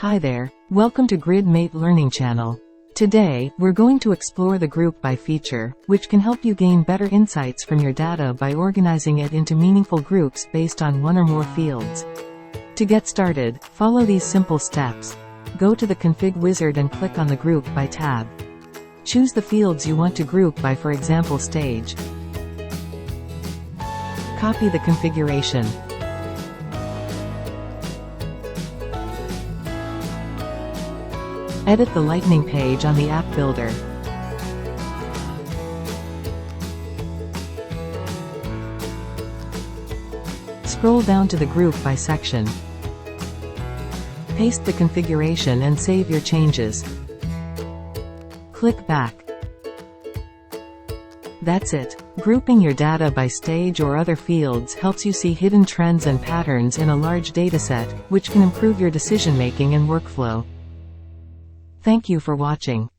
Hi there, welcome to GridMate Learning Channel. Today, we're going to explore the Group By feature, which can help you gain better insights from your data by organizing it into meaningful groups based on one or more fields. To get started, follow these simple steps. Go to the Config wizard and click on the Group By tab. Choose the fields you want to group by, for example stage. Copy the configuration. Edit the Lightning page on the App Builder. Scroll down to the Group By section. Paste the configuration and save your changes. Click Back. That's it. Grouping your data by stage or other fields helps you see hidden trends and patterns in a large dataset, which can improve your decision-making and workflow. Thank you for watching.